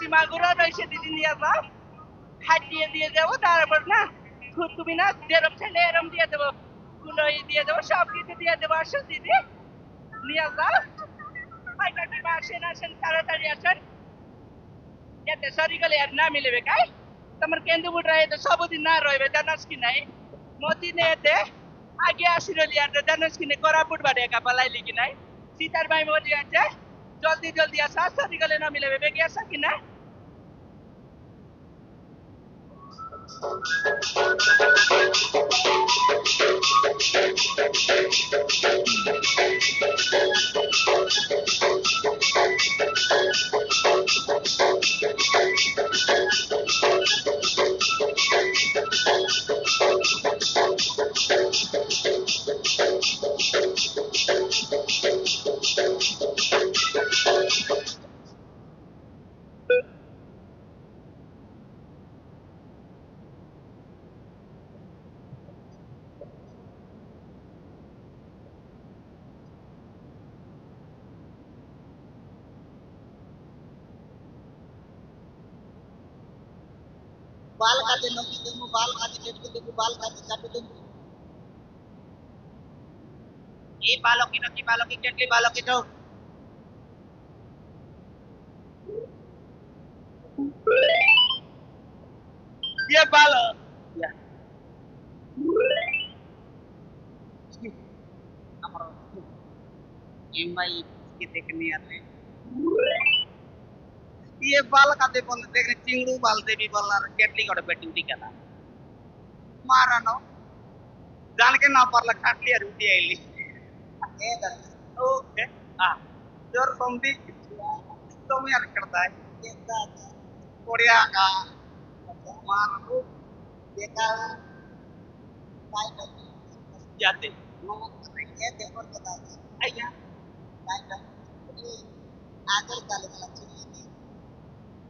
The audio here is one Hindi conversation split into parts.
সীমাগুলো রয়েছে দিদি নিয়ে যাও খাটিয়ে দিয়ে যাবো তারপর না তুমি না যেরম ছেলে এরম দিয়ে দেবো গুলোই দিয়ে দেবো সব কিছু দিয়ে দেবো আসো দিদি নিয়ে যাও আসেন আসেন তাড়াতাড়ি আসেন এতে সরিগলে আর না মিলবে কাই তোমার কেন্দু বুড়া এতে সবদিন না রইবে জানাস কি নাই মতিনে এতে আগে আসিরলি আর জানাস কি নাই কোরাপুট বাড়ি একা পালাইলি কি নাই সীতার ভাই মরি আছে জলদি জলদি আসা সরিগলে না মিলবে বেগে আসা কি না बाल काटे नौकी देखो बाल काटे केट के देखो बाल काटे काटे देखो ये बालों की नौकी बालों की केटली बालों की तो ये बालो ya amar imai kita keniate ये बाल काटे पन देखने चिंगड़ू बाल दे भी बाल केटली का बेटी क्या था मारा नो जान के ना पर लगा लिया रूटी आईली ओके हाँ जोर समझी तो मैं यार करता है कोरिया का मारू देखा काय जाते ये देखो पता आया काय आगर काले मला चिल्ली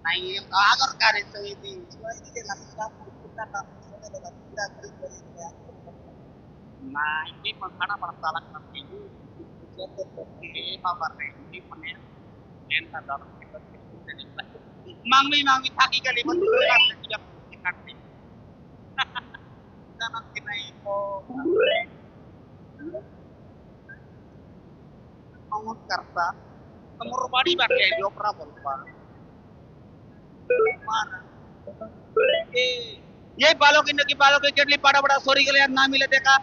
नाही आगर कारे तो ये सोई के लगता पुट्टा का सोने लगा पूरा कर nah ini mengkana masalah nanti apa barang ini punya yang dalam kita jadi mangmi thaki kali betul kan tidak dikati jangan kena itu kamu kerja kamu badi pakai diopera bolpa mana ये बालों की केटली बड़ा बड़ा सॉरी के लिए ना मिले देखा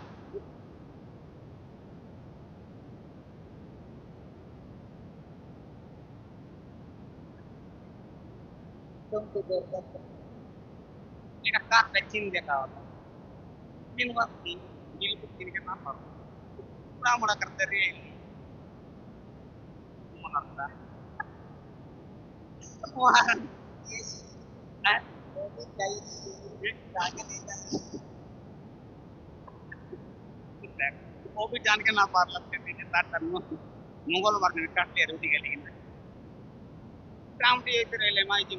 Ini kan kecil dia kawan. Mungkin waktu ini bukti kan apa? Pernah mana kerja ini? Mana kerja? Semua. Eh? वो भी जान के ना पार लगते थे तार मुगल वर्ग ने काट लिया रोटी के लिए काम दिए थे ले माई जी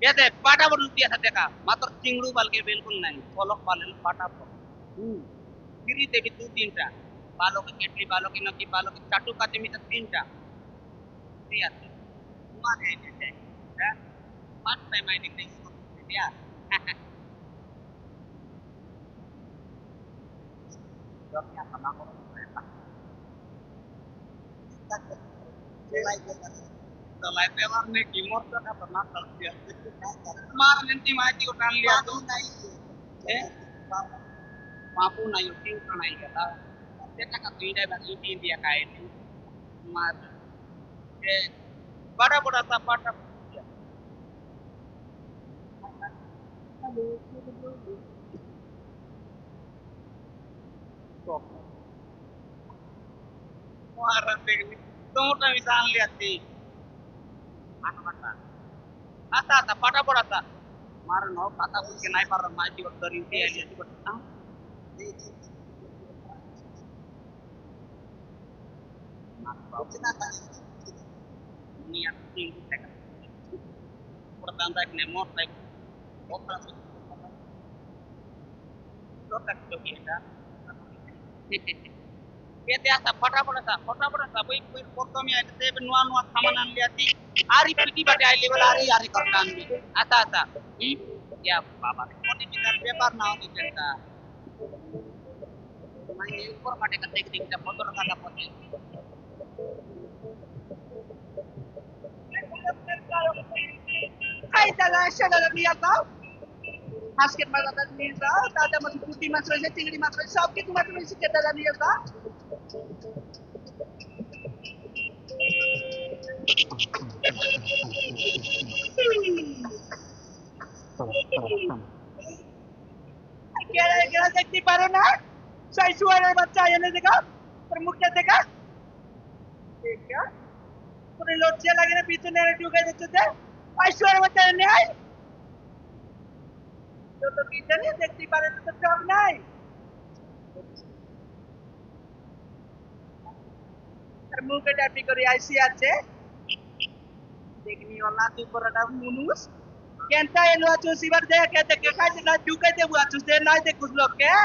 ये दे पाटा पर लुटिया था देखा मात्र चिंगड़ू बाल के बिल्कुल नहीं सोलक बाल पाटा पर गिरी देवी दो तीन टा बालों की केटली बालों की नकी बालों की चाटू का जमी तक तीन टा दिया तुम्हारे जैसे पांच टाइम आई नहीं दिया jawabnya sama aku pemerintah. Selain telar nih kimor tuh kan pernah terlihat. Kemarin nanti maju kan lihat tuh. Mampu naik tinggi naik kata. Dia tak tidak bagi dia kain. Kemarin. Pada pada. Muara teknik, tomo misalnya lihat di mana mana, ata pada ata, mar no kata mungkin naik para maju dari dia lihat di mana, niat tinggi teknik, pertanda ini mau naik, operasi, otak jogi ada. ये आता फटाफट आता भाई कोई फोटो में आते ते नुआ नुआ सामान आन लिया थी आरी पिटी बाटे आई लेवल आरी करता आन भी आता क्या बाबा कोटी बिना व्यापार ना होगी चलता मैं ये ऊपर माटे करते एक दिन का फोटो लगाता पड़े Hai daga shagala niya ba? Hasket magata niya ba? Tada mas puti mas rasa tinggi mas rasa sab ke tumat mas ke daga niya ba? Kira देखती पारो ना सही सुअर बच्चा ये नहीं देखा प्रमुख क्या देखा देखा पूरे लोटिया लगे ना पीछे नेरे टूके देते थे ऐश्वर्य बच्चा ने आई तो पीछे नहीं देखती पारो तो जॉब नहीं प्रमुख के टाइप करी ऐसी आते देखनी वाला तू पर ada munus Kenta yang luar tu si bar deh kata kata na juga deh buat tu deh na deh kuslok ke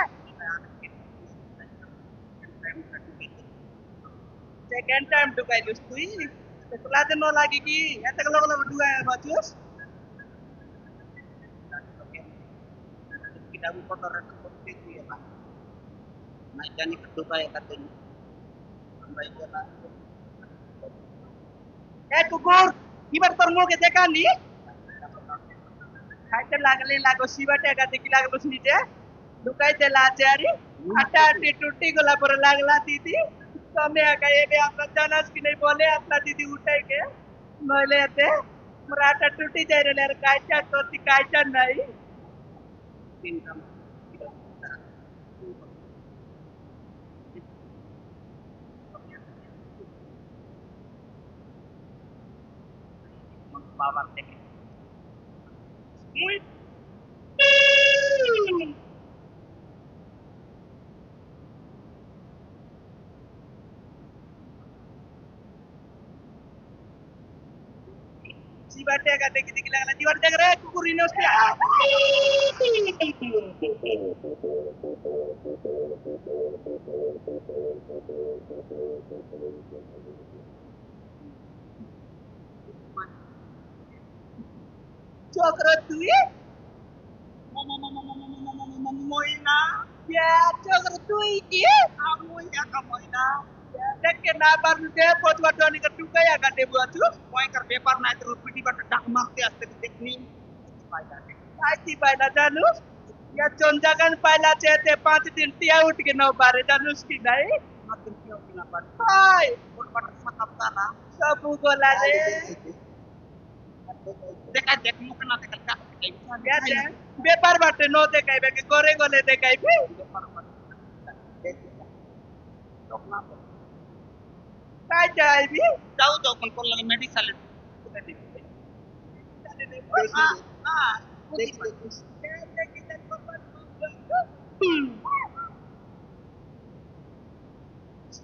second time tu kai dus tu setelah tu no lagi ki eta kalau kalau dua ya bacus kita bu foto seperti itu ya Pak naik jani kedua ya katanya sampai dia eh kukur ibar termo ke dekha ni खाते लागले लागो शिवटे का देखी लागो बस नीचे दुकाई ते लाचे आरी अट्टा अट्टी टूटी गोला पर लागला दीदी तमे आका ये बे आपला जानस की नहीं बोले आपला दीदी उठाई के नोले आते मराठा टूटी जाए रे यार कायचा तो ती कायचा नहीं तीन काम बाबा देखे muy Siwate ka देखी देखी लागला जीवार देख रे कुकुरी ने उसके चोकरो तुई moina ya चोकरो तुई की kamu ya kamoina देख के ना बार दे पोत वाटो का टुका या का दे बुआतु कोई कर व्यापार ना तो पिटी बट डाक मारते आस्ते देखनी आती पाइला जानू या चोंजागन पाइला चेते 5 दिन तिया उठ के नौ बारे जानू उसकी नहीं makin kau kena pada हाय pun pada sakap tanah सब गोला रे देखा देख मुख ना देख का या दे व्यापार बाटे नो दे काइबे के गोरे गोले दे काइबे काय जाय भी जाऊ जाऊ पण कोणाला मेडिसिन हां हां देख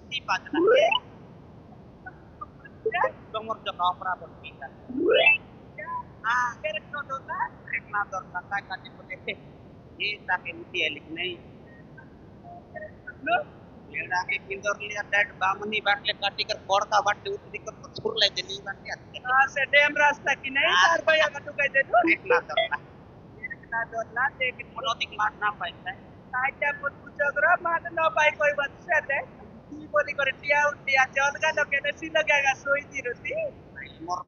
ती बात ना डोंगर जो कापरा बरतीता हां करेक्ट नो दोला इतना दर का काटे बोले ये ताके उठी है लेकिन नहीं नो लेडा के किंदर लिया डेट बामनी बाटले काटी कर कोड़ का बाटे उठी कर तो छुर ले देली बाटे हां से डैम रास्ता की नहीं चार भैया का टुकाई दे दो इतना दोला देख मोनोटिक मार ना पाइता है काटा पुत पुचगरा मान न पाई कोई बात से दे ती बोली करे टिया उठिया चल गा लोके ने सी लगेगा सोई दी रहती मोर